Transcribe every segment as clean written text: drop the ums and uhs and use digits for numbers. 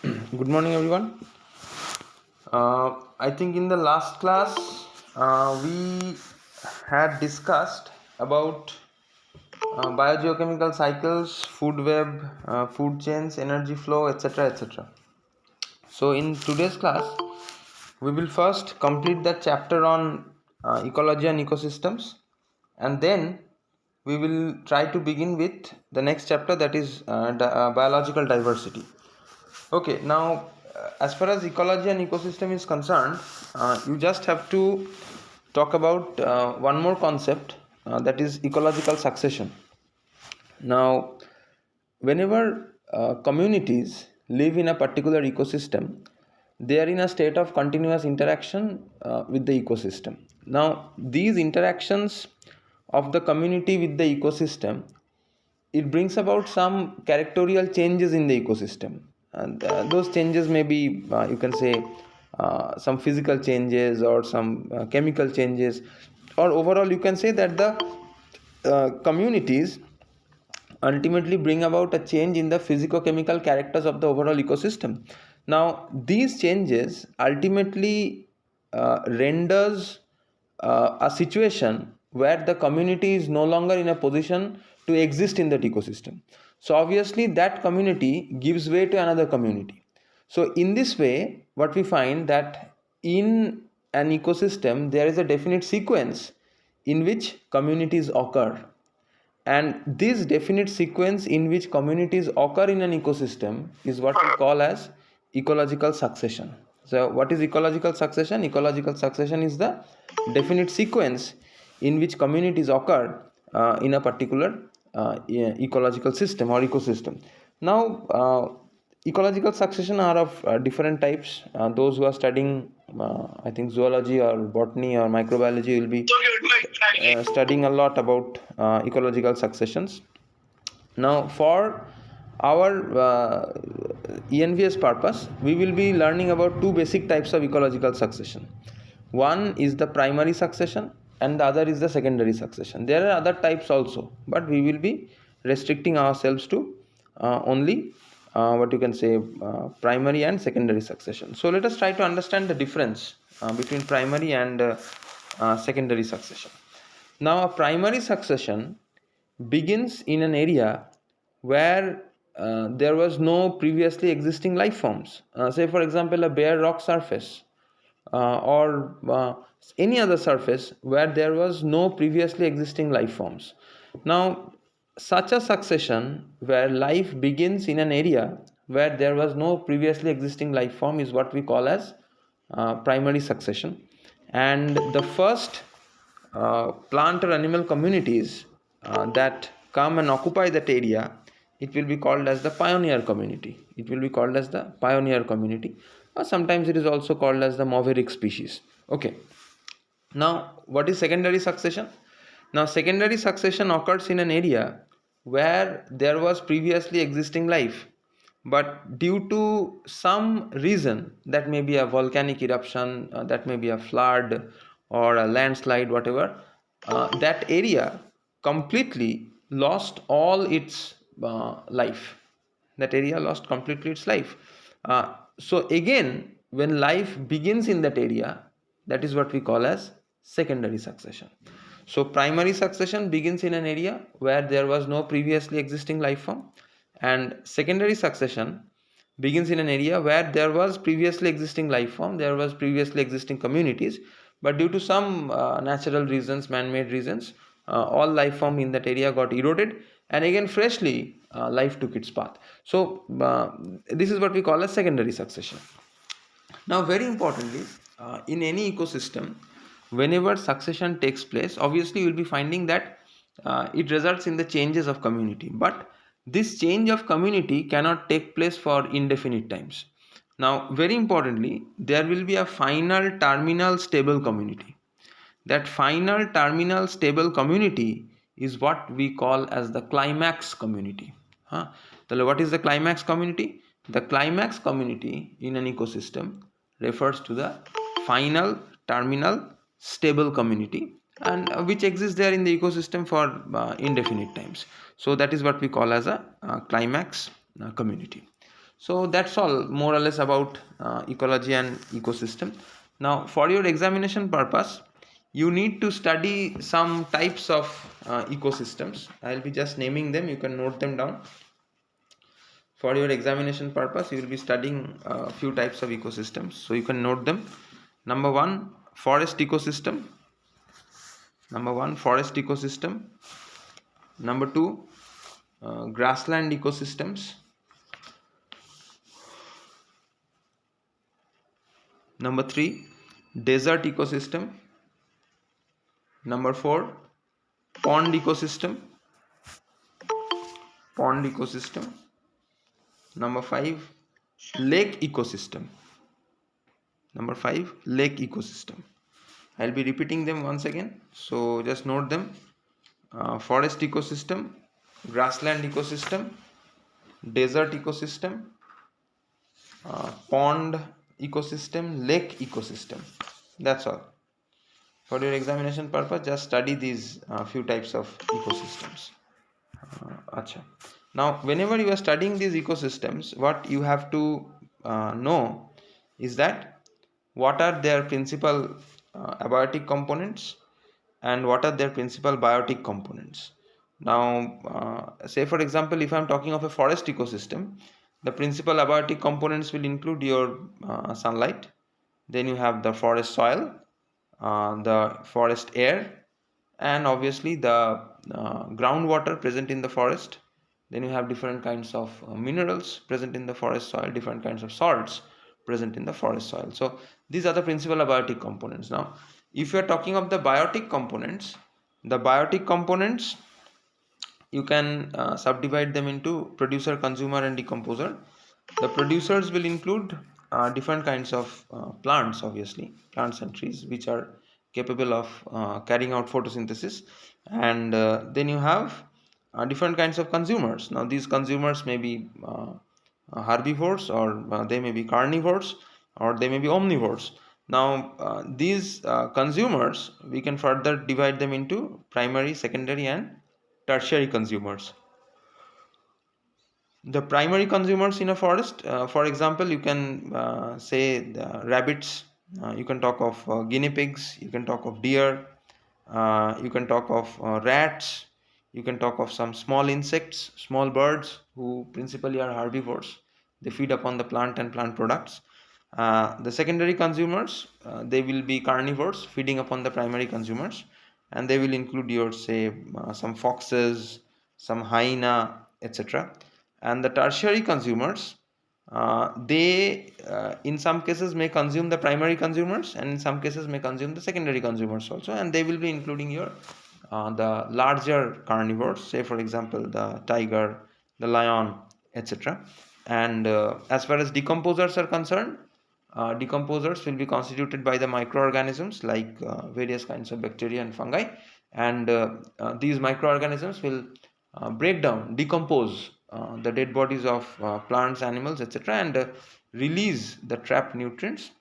Good morning, everyone. I think in the last class we had discussed about biogeochemical cycles, food web, food chains, energy flow, etc. etc. So, in today's class, we will first complete the chapter on ecology and ecosystems, and then we will try to begin with the next chapter, that is biological diversity. Okay, now as far as ecology and ecosystem is concerned, you just have to talk about one more concept, that is ecological succession. Now, whenever communities live in a particular ecosystem, they are in a state of continuous interaction with the ecosystem. Now, these interactions of the community with the ecosystem, it brings about some characterial changes in the ecosystem, and those changes may be you can say some physical changes or some chemical changes, or overall you can say that the communities ultimately bring about a change in the physico-chemical characters of the overall ecosystem. Now these changes ultimately renders a situation where the community is no longer in a position to exist in that ecosystem. So obviously that community gives way to another community. So in this way, what we find that in an ecosystem there is a definite sequence in which communities occur, and this definite sequence in which communities occur in an ecosystem is what we call as ecological succession. So what is ecological succession? Ecological succession is the definite sequence in which communities occur in a particular ecological system or ecosystem. Now ecological succession are of different types. Those who are studying I think zoology or botany or microbiology will be studying a lot about ecological successions. Now, for our ENVS purpose, we will be learning about two basic types of ecological succession. One is the primary succession, and the other is the secondary succession. There are other types also, but we will be restricting ourselves to only what you can say primary and secondary succession. So, let us try to understand the difference between primary and secondary succession. Now, a primary succession begins in an area where there was no previously existing life forms. Say, for example, a bare rock surface or any other surface where there was no previously existing life forms. Now, such a succession where life begins in an area where there was no previously existing life form is what we call as primary succession. And the first plant or animal communities that come and occupy that area, it will be called as the pioneer community. It will be called as the pioneer community, or sometimes it is also called as the maverick species. Okay. Now, what is secondary succession? Now, secondary succession occurs in an area where there was previously existing life, but due to some reason, that may be a volcanic eruption, that may be a flood or a landslide, whatever, that area completely lost all its life. That area lost completely its life. So again, when life begins in that area, that is what we call as secondary succession. So primary succession begins in an area where there was no previously existing life form, and secondary succession begins in an area where there was previously existing life form, there was previously existing communities, but due to some natural reasons, man-made reasons, all life form in that area got eroded, and again freshly life took its path. So this is what we call as secondary succession. Now, very importantly, in any ecosystem, whenever succession takes place, obviously you will be finding that it results in the changes of community. But this change of community cannot take place for indefinite times. Now, very importantly, there will be a final terminal stable community. That final terminal stable community is what we call as the climax community. So what is the climax community? The climax community in an ecosystem refers to the final terminal stable community, and which exists there in the ecosystem for indefinite times. So that is what we call as a climax community. So that's all more or less about ecology and ecosystem. Now for your examination purpose, you need to study some types of ecosystems. I'll be just naming them, you can note them down. For your examination purpose, you will be studying a few types of ecosystems, so you can note them. Number one, forest ecosystem. Number two, grassland ecosystems. Number three, desert ecosystem. Number four, pond ecosystem. Number five, lake ecosystem. I'll be repeating them once again, so just note them. Forest ecosystem, grassland ecosystem, desert ecosystem, pond ecosystem, lake ecosystem. That's all. For your examination purpose, just study these few types of ecosystems. Acha. Now, whenever you are studying these ecosystems, what you have to know is that what are their principal abiotic components and what are their principal biotic components. Now, say for example, if I am talking of a forest ecosystem, the principal abiotic components will include your sunlight, then you have the forest soil, the forest air, and obviously the groundwater present in the forest. Then you have different kinds of minerals present in the forest soil, different kinds of salts present in the forest soil. So these are the principal abiotic components. Now if you are talking of the biotic components, you can subdivide them into producer, consumer, and decomposer. The producers will include different kinds of plants, obviously plants and trees which are capable of carrying out photosynthesis. And then you have different kinds of consumers. Now these consumers may be herbivores, or they may be carnivores, or they may be omnivores. Now these consumers, we can further divide them into primary, secondary, and tertiary consumers. The primary consumers in a forest, for example, you can say the rabbits, you can talk of guinea pigs, you can talk of deer, you can talk of rats, you can talk of some small insects, small birds who principally are herbivores. They feed upon the plant and plant products. The secondary consumers, they will be carnivores feeding upon the primary consumers, and they will include your say some foxes, some hyena, etc. And the tertiary consumers, they in some cases may consume the primary consumers, and in some cases may consume the secondary consumers also, and they will be including your the larger carnivores, say for example the tiger, the lion, etc. And as far as decomposers are concerned, decomposers will be constituted by the microorganisms like various kinds of bacteria and fungi, and these microorganisms will decompose the dead bodies of plants, animals, etc., and release the trapped nutrients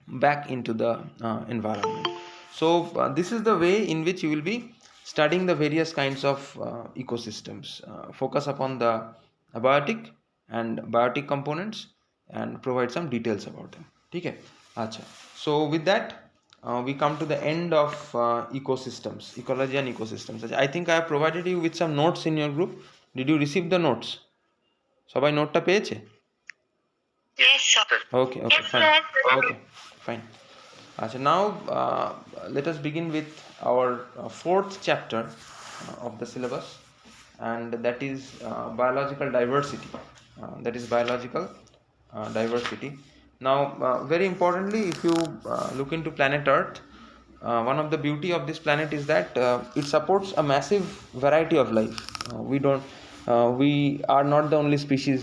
back into the environment. So this is the way in which you will be studying the various kinds of ecosystems. Focus upon the abiotic and biotic components and provide some details about them. Okay. Acha. So with that, we come to the end of ecosystems, ecology and ecosystems. I think I have provided you with some notes in your group. Did you receive the notes? সবাই নোটটা পেয়েছে? Yes, sir. Okay, yes, fine. Sir. Okay, fine. So now let us begin with our fourth chapter of the syllabus, and that is biological diversity. Now very importantly, if you look into planet Earth, one of the beauty of this planet is that it supports a massive variety of life. We are not the only species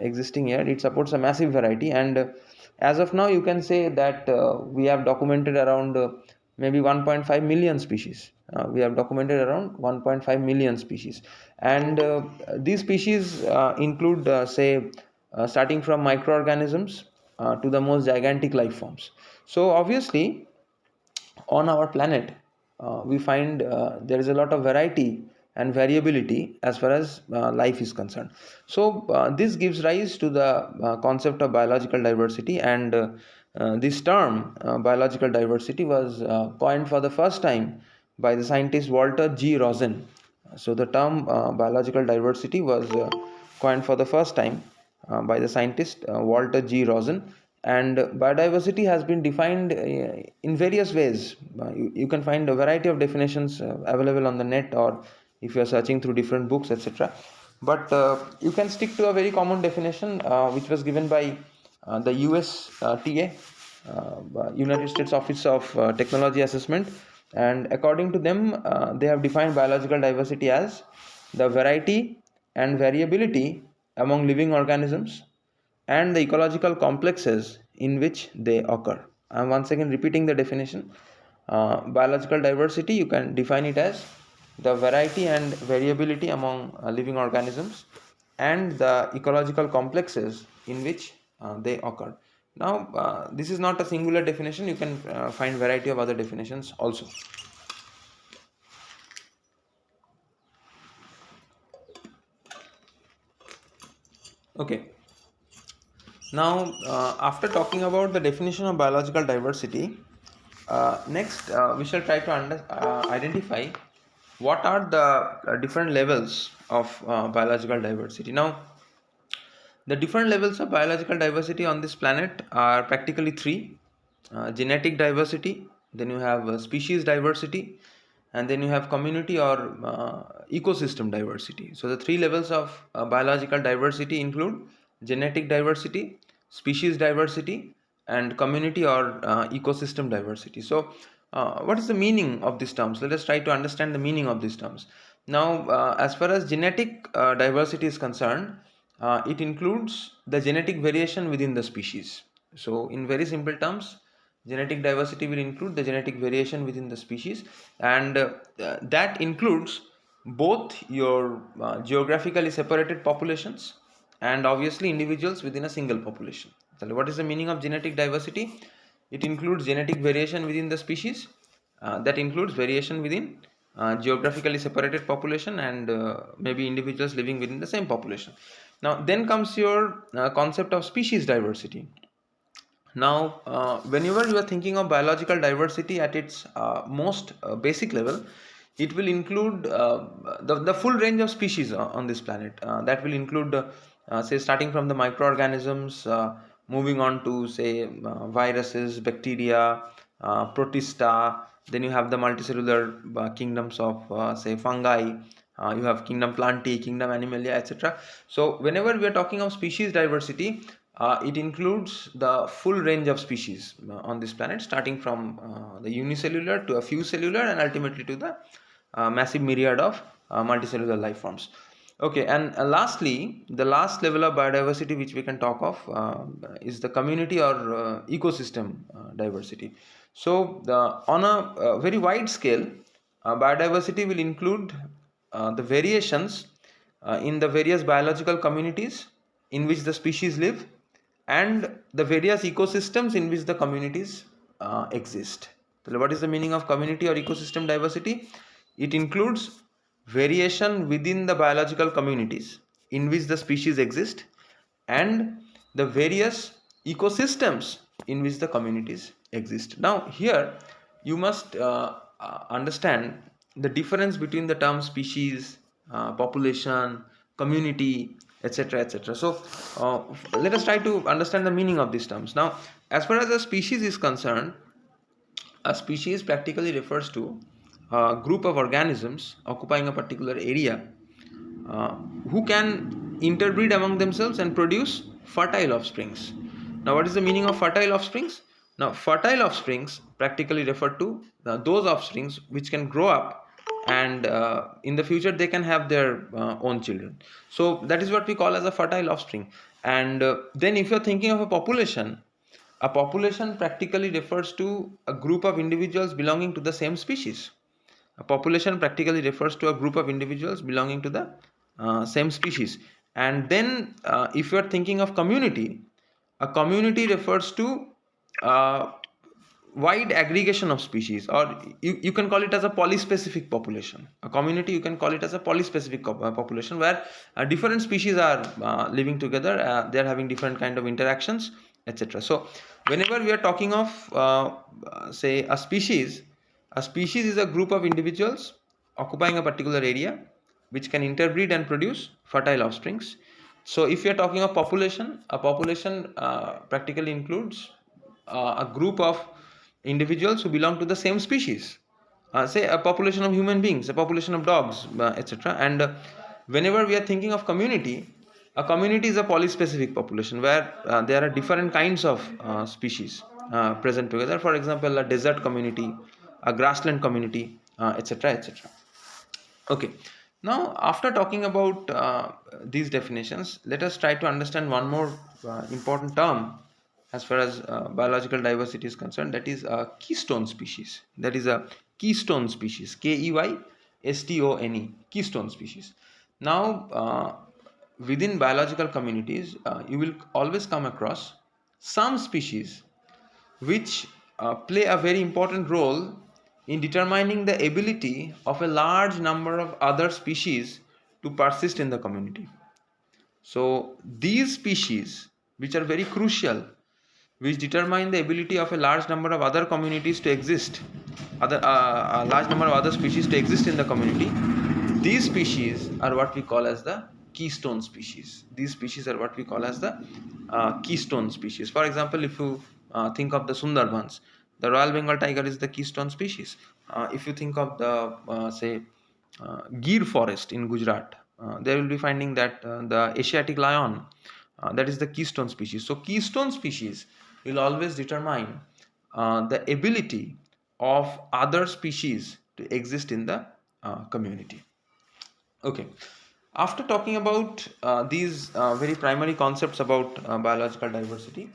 existing here. It supports a massive variety, and as of now you can say that we have documented around maybe 1.5 million species. And these species include starting from microorganisms to the most gigantic life forms. So obviously on our planet we find there is a lot of variety and variability as far as life is concerned. So this gives rise to the concept of biological diversity, and this term biological diversity was coined for the first time by the scientist Walter G. Rosen. So the term biological diversity was coined for the first time by the scientist Walter G. Rosen, and biodiversity has been defined in various ways. You can find a variety of definitions available on the net, or if you are searching through different books, etc. But you can stick to a very common definition which was given by the USTA, United States Office of Technology Assessment, and according to them, they have defined biological diversity as the variety and variability among living organisms and the ecological complexes in which they occur. I'm once again repeating the definition. Biological diversity, you can define it as the variety and variability among living organisms and the ecological complexes in which they occur. Now, this is not a singular definition. You can find variety of other definitions also. Okay. Now, after talking about the definition of biological diversity, next we shall try to identify what are the different levels of biological diversity. Now, the different levels of biological diversity on this planet are practically three: genetic diversity, then you have species diversity, and then you have community or ecosystem diversity. So, the three levels of biological diversity include genetic diversity, species diversity, and community or ecosystem diversity. So, what is the meaning of these terms? Let us try to understand the meaning of these terms. Now, as far as genetic diversity is concerned, it includes the genetic variation within the species. So, in very simple terms, genetic diversity will include the genetic variation within the species, and that includes both your geographically separated populations and obviously individuals within a single population. So, what is the meaning of genetic diversity? It includes genetic variation within the species, that includes variation within geographically separated population and maybe individuals living within the same population. Now, then comes your concept of species diversity. Now, whenever you are thinking of biological diversity at its most basic level, it will include the full range of species on this planet. That will include, say, starting from the microorganisms, moving on to, say, viruses, bacteria, protista. Then you have the multicellular kingdoms of, say, fungi. You have kingdom Plantae, kingdom Animalia, etc. So, whenever we are talking of species diversity, it includes the full range of species on this planet, starting from the unicellular to a few cellular and ultimately to the massive myriad of multicellular life forms. Okay, and lastly, the last level of biodiversity which we can talk of is the community or ecosystem diversity. So, on a very wide scale, biodiversity will include the variations in the various biological communities in which the species live and the various ecosystems in which the communities exist. So, what is the meaning of community or ecosystem diversity? It includes variation within the biological communities in which the species exist and the various ecosystems in which the communities exist. Now, here you must understand the difference between the term species, population, community, etc., etc. So, let us try to understand the meaning of these terms. Now, as far as a species is concerned, a species practically refers to a group of organisms occupying a particular area uh, who can interbreed among themselves and produce fertile offsprings. Now, what is the meaning of fertile offsprings? Now, fertile offsprings practically refer to those offsprings which can grow up and in the future they can have their own children. So, that is what we call as a fertile offspring. And then, if you're thinking of a population practically refers to a group of individuals belonging to the same species. A population practically refers to a group of individuals belonging to the same species. And then, if you are thinking of community, a community refers to uh, wide aggregation of species, or you can call it as a polyspecific population. A community, you can call it as a polyspecific population, where different species are living together, they are having different kind of interactions, etc. So whenever we are talking of say a species is a group of individuals occupying a particular area which can interbreed and produce fertile offsprings. So if you are talking of population, a population practically includes a group of individuals who belong to the same species, say a population of human beings, a population of dogs, etc. And whenever we are thinking of community, a community is a polyspecific population where there are different kinds of species present together. For example, a desert community, a grassland community, etc., etc. Okay, now after talking about these definitions, let us try to understand one more important term as far as biological diversity is concerned, that is a keystone species. That is a keystone species, Keystone, keystone species. Now, within biological communities, you will always come across some species which play a very important role in determining the ability of a large number of other species to persist in the community. So these species, which are very crucial, which determine the ability of a large number of other communities to exist, a large number of other species to exist in the community, these species are what we call as the keystone species. These species are what we call as the keystone species. For example, if you think of the Sundarbans, the Royal Bengal tiger is the keystone species. If you think of the say Gir forest in Gujarat, they will be finding that the Asiatic lion, that is the keystone species. So keystone species will always determine the ability of other species to exist in the community. Okay, after talking about these very primary concepts about biological diversity,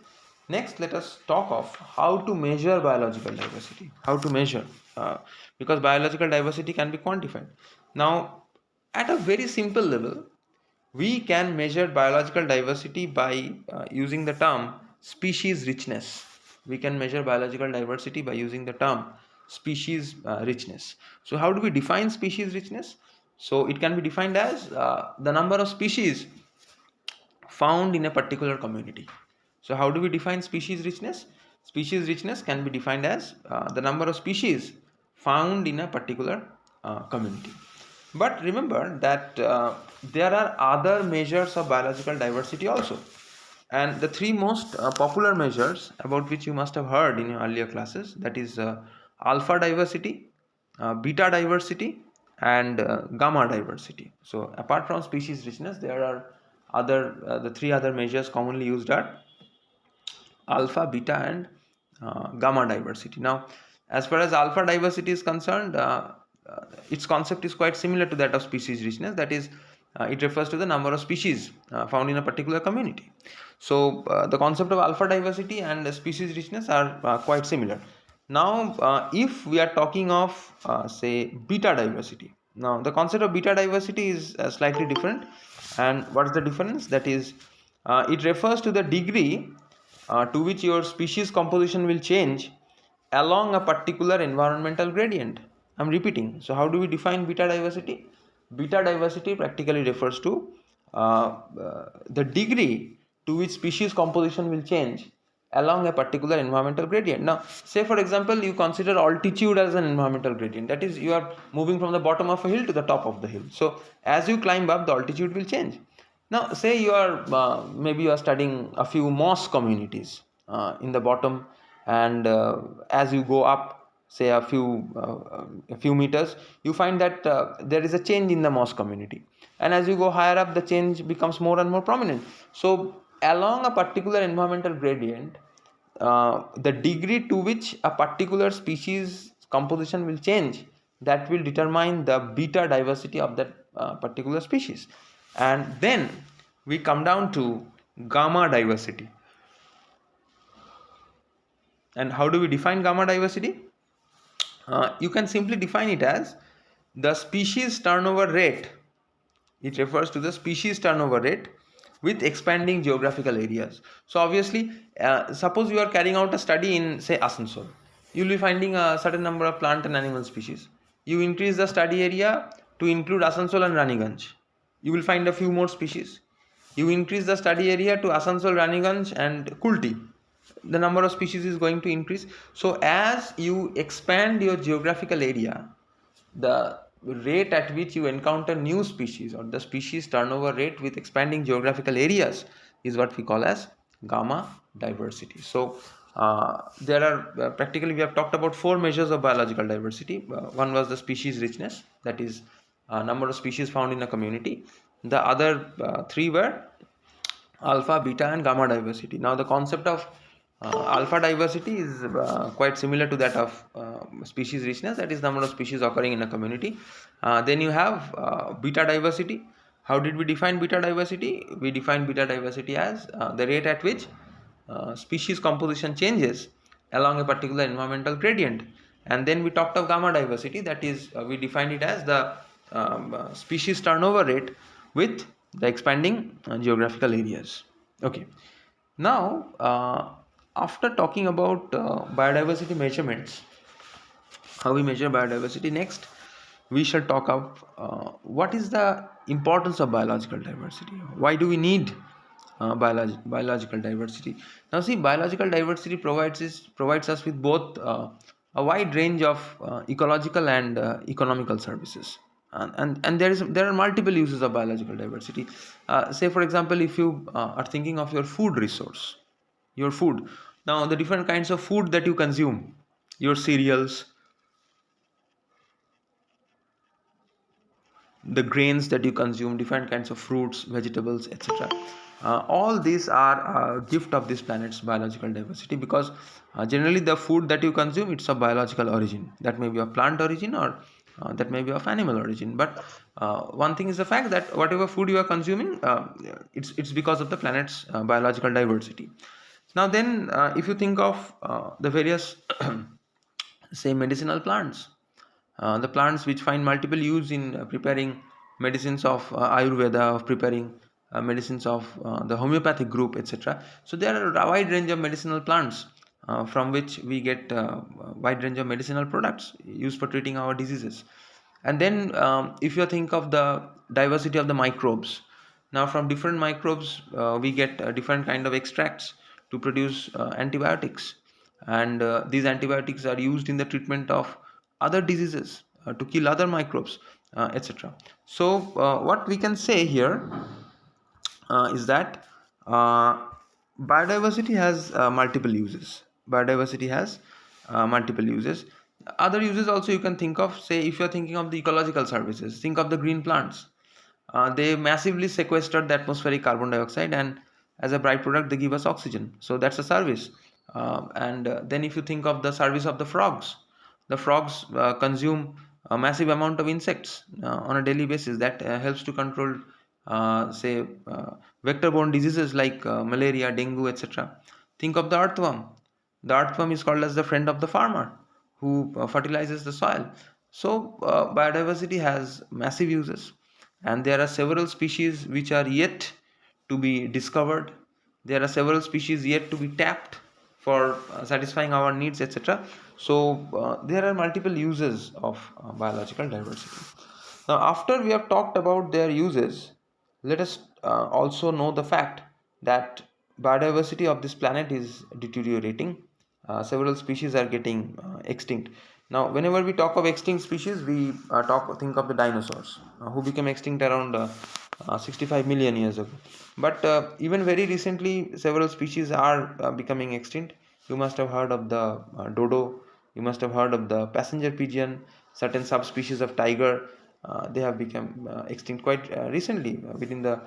next let us talk of how to measure biological diversity. How to measure, because biological diversity can be quantified. Now, at a very simple level, we can measure biological diversity by using the term species richness. We can measure biological diversity by using the term species richness. So how do we define species richness? So it can be defined as the number of species found in a particular community. So how do we define species richness? Species richness can be defined as the number of species found in a particular community. But remember that there are other measures of biological diversity also. And the three most popular measures about which you must have heard in your earlier classes, that is alpha diversity, beta diversity, and gamma diversity. So apart from species richness, there are other the three other measures commonly used are alpha, beta, and gamma diversity. Now, as far as alpha diversity is concerned, its concept is quite similar to that of species richness. That is, it refers to the number of species found in a particular community. So, the concept of alpha diversity and species richness are quite similar. Now, if we are talking of, say, beta diversity, now the concept of beta diversity is slightly different. And what is the difference? That is, it refers to the degree to which your species composition will change along a particular environmental gradient. I'm repeating. So, how do we define beta diversity? Beta diversity practically refers to the degree to which species composition will change along a particular environmental gradient. Now, say for example, you consider altitude as an environmental gradient. That is, you are moving from the bottom of a hill to the top of the hill. So, as you climb up, the altitude will change. Now, say you are maybe you are studying a few moss communities in the bottom, and as you go up, say a few meters, you find that there is a change in the moss community, and as you go higher up, the change becomes more and more prominent. So, along a particular environmental gradient, the degree to which a particular species composition will change, that will determine the beta diversity of that particular species. And then we come down to gamma diversity. And how do we define gamma diversity? You can simply define it as the species turnover rate. It refers to the species turnover rate with expanding geographical areas. So obviously, suppose you are carrying out a study in, say, Asansol. you will be finding a certain number of plant and animal species. You increase the study area to include Asansol and Raniganj, you will find a few more species. You increase the study area to Asansol, Raniganj and Kulti, the number of species is going to increase. So as you expand your geographical area, the rate at which you encounter new species, or the species turnover rate with expanding geographical areas, is what we call as gamma diversity. So there are practically, we have talked about 4 measures of biological diversity. One was the species richness, that is number of species found in a community. The other 3 were alpha, beta and gamma diversity. Now the concept of alpha diversity is quite similar to that of species richness, that is number of species occurring in a community. Then you have beta diversity. How did we define beta diversity? We define beta diversity as the rate at which species composition changes along a particular environmental gradient. And then we talked of gamma diversity, that is we defined it as the species turnover rate with the expanding geographical areas. Okay, now after talking about biodiversity measurements, how we measure biodiversity, next we shall talk of what is the importance of biological diversity. Why do we need biological diversity? Now see, biological diversity provides us with both a wide range of ecological and economical services, and there are multiple uses of biological diversity. Say for example, if you are thinking of your food resource, your food, now the different kinds of food that you consume, your cereals, the grains that you consume, different kinds of fruits, vegetables, etc. All these are a gift of this planet's biological diversity, because generally the food that you consume, it's of biological origin. That may be of plant origin, or that may be of animal origin. But one thing is the fact that whatever food you are consuming, it's because of the planet's biological diversity. Now then, if you think of the various say medicinal plants, the plants which find multiple use in preparing medicines of Ayurveda, of preparing medicines of the homeopathic group, etc. So there are a wide range of medicinal plants from which we get a wide range of medicinal products used for treating our diseases. And then if you think of the diversity of the microbes, now from different microbes we get different kind of extracts to produce antibiotics, and these antibiotics are used in the treatment of other diseases, to kill other microbes, etc. So what we can say here is that biodiversity has multiple uses. Biodiversity has multiple uses. Other uses also you can think of. Say if you're thinking of the ecological services, think of the green plants. They massively sequester the atmospheric carbon dioxide, and as a byproduct they give us oxygen, so that's a service. And then if you think of the service of the frogs consume a massive amount of insects on a daily basis. That helps to control say vector-borne diseases like malaria, dengue, etc. Think of the earthworm. The earthworm is called as the friend of the farmer, who fertilizes the soil. So biodiversity has massive uses, and there are several species which are yet to be discovered. There are several species yet to be tapped for satisfying our needs, etc. So there are multiple uses of biological diversity. Now after we have talked about their uses, let us also know the fact that biodiversity of this planet is deteriorating. Several species are getting extinct. Now whenever we talk of extinct species, we think of the dinosaurs, who became extinct around 65 million years ago. But even very recently several species are becoming extinct. You must have heard of the dodo, you must have heard of the passenger pigeon, certain subspecies of tiger. They have become extinct quite recently, within the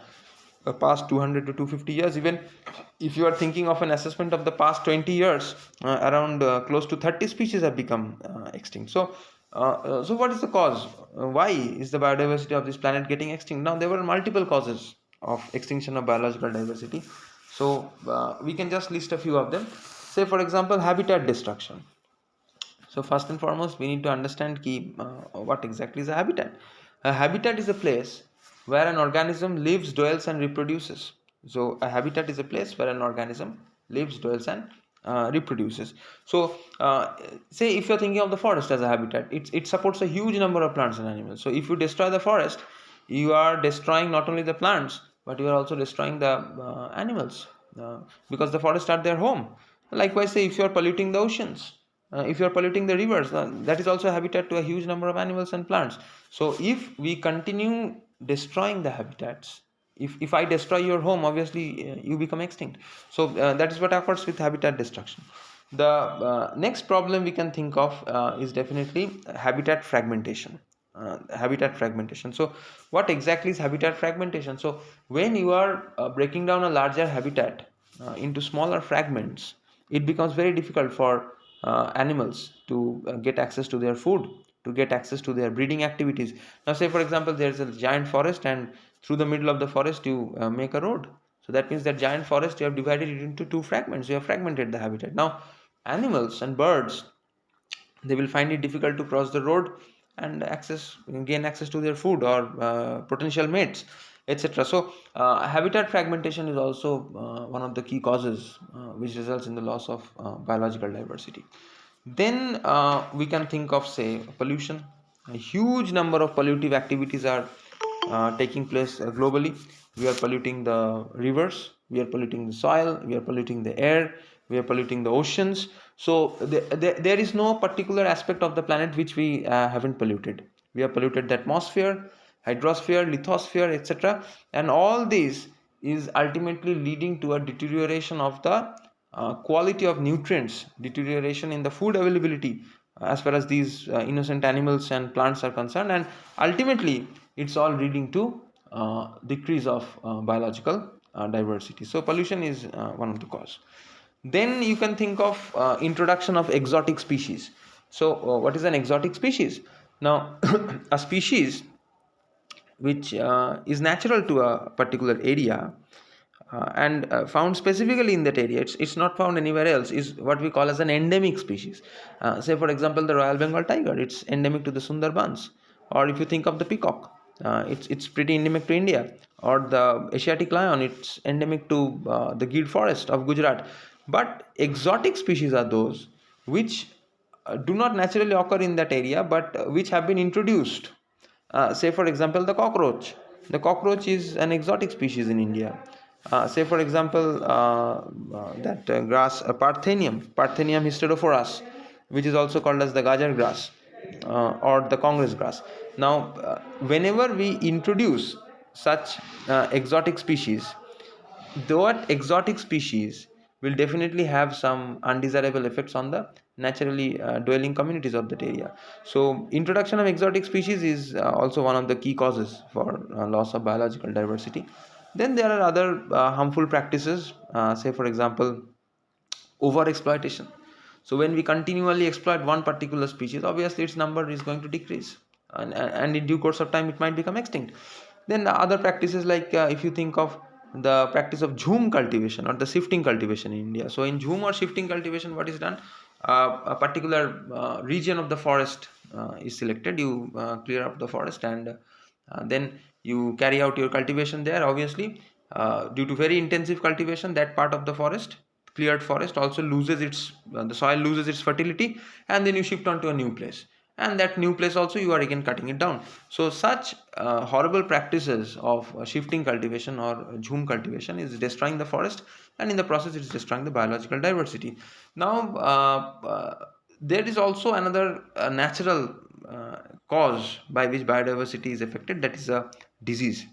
past 200 to 250 years. Even if you are thinking of an assessment of the past 20 years, around close to 30 species have become extinct. So what is the cause? Why is the biodiversity of this planet getting extinct? Now there were multiple causes of extinction of biological diversity. So we can just list a few of them. Say for example, habitat destruction. So first and foremost, we need to understand what exactly is a habitat. A habitat is a place where an organism lives, dwells, and reproduces. So a habitat is a place where an organism lives, dwells, and reproduces. So say if you're thinking of the forest as a habitat, it supports a huge number of plants and animals. So if you destroy the forest, you are destroying not only the plants, but you are also destroying the animals, because the forests are their home. Likewise, say if you are polluting the oceans, if you are polluting the rivers, that is also a habitat to a huge number of animals and plants. So if we continue destroying the habitats, if I destroy your home, obviously you become extinct. So that is what occurs with habitat destruction. The next problem we can think of is definitely habitat fragmentation. Habitat fragmentation. So what exactly is habitat fragmentation? So when you are breaking down a larger habitat into smaller fragments, it becomes very difficult for animals to get access to their food, to get access to their breeding activities. Now say for example there is a giant forest, and through the middle of the forest you make a road. So that means that giant forest, you have divided it into two fragments, you have fragmented the habitat. Now animals and birds, they will find it difficult to cross the road and gain access to their food or potential mates, etc. So habitat fragmentation is also one of the key causes which results in the loss of biological diversity. Then we can think of, say, pollution. A huge number of pollutive activities are taking place globally. We are polluting the rivers, we are polluting the soil, we are polluting the air, we are polluting the oceans. So there is no particular aspect of the planet which we haven't polluted. We have polluted the atmosphere, hydrosphere, lithosphere, etc. And all this is ultimately leading to a deterioration of the quality of nutrients, deterioration in the food availability as far as these innocent animals and plants are concerned, and ultimately it's all leading to decrease of biological diversity. So pollution is one of the cause. Then you can think of introduction of exotic species. So what is an exotic species? Now a species which is natural to a particular area and found specifically in that area, it's not found anywhere else, is what we call as an endemic species. Say for example the Royal Bengal tiger, it's endemic to the Sundarbans. Or if you think of the peacock, it's pretty endemic to India. Or the Asiatic lion, it's endemic to the Gir forest of Gujarat. But exotic species are those which do not naturally occur in that area, but which have been introduced. Say for example the cockroach. The cockroach is an exotic species in India. Say for example that grass, Parthenium hysterophorus, which is also called as the gajar grass or the Congress grass. Now whenever we introduce such exotic species, that exotic species will definitely have some undesirable effects on the naturally dwelling communities of that area. So introduction of exotic species is also one of the key causes for loss of biological diversity. Then there are other harmful practices, say for example over exploitation. So when we continually exploit one particular species, obviously its number is going to decrease, and in due course of time it might become extinct. Then the other practices, like if you think of the practice of jhum cultivation or the shifting cultivation in India. So in jhum or shifting cultivation, what is done? A particular region of the forest is selected. You clear up the forest, and then you carry out your cultivation there. Obviously due to very intensive cultivation, that part of the forest, cleared forest, also loses its the soil loses its fertility, and then you shift on to a new place, and that new place also you are again cutting it down. So such horrible practices of shifting cultivation or jhum cultivation is destroying the forest, and in the process it is destroying the biological diversity. Now there is also another natural cause by which biodiversity is affected, that is a disease.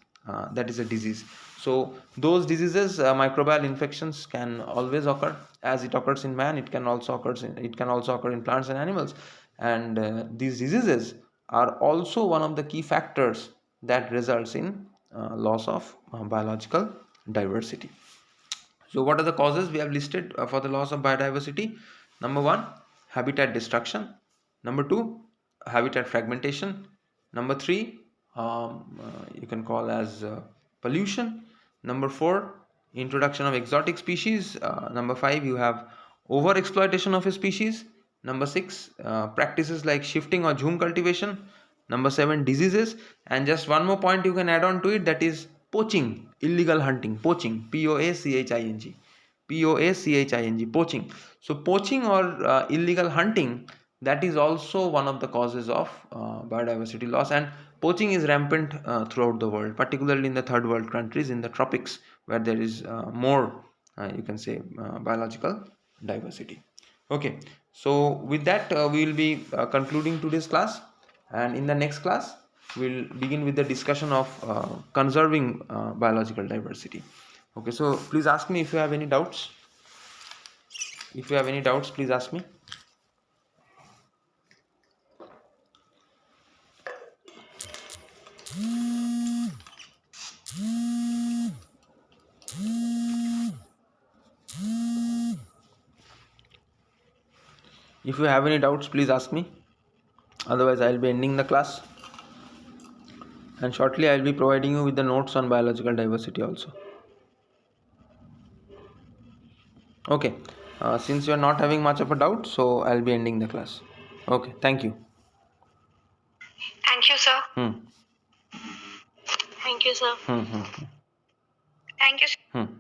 So those diseases, microbial infections, can always occur. As it occurs in man, it can also occur in plants and animals. And these diseases are also one of the key factors that results in loss of biological diversity. So what are the causes we have listed for the loss of biodiversity? Number one, habitat destruction. Number two, habitat fragmentation. Number three, you can call as pollution. Number four, introduction of exotic species. Number five, you have over exploitation of a species. Number six, practices like shifting or jhum cultivation. Number seven, diseases. And just one more point you can add on to it, that is poaching, illegal hunting, poaching, POACHING. Poaching, poaching. So poaching or illegal hunting, that is also one of the causes of biodiversity loss, and poaching is rampant throughout the world, particularly in the third world countries in the tropics where there is more you can say biological diversity. Okay, so with that we will be concluding today's class, and in the next class we'll begin with the discussion of conserving biological diversity. Okay, so please ask me if you have any doubts. If you have any doubts, please ask me. If you have any doubts, please ask me. Otherwise, I'll be ending the class. And shortly, I'll be providing you with the notes on biological diversity also. Okay, since you're not having much of a doubt, so I'll be ending the class. Okay, thank you. Thank you, sir. Hmm. Thank you, sir. Hmm. Hmm. Thank you. Hmm.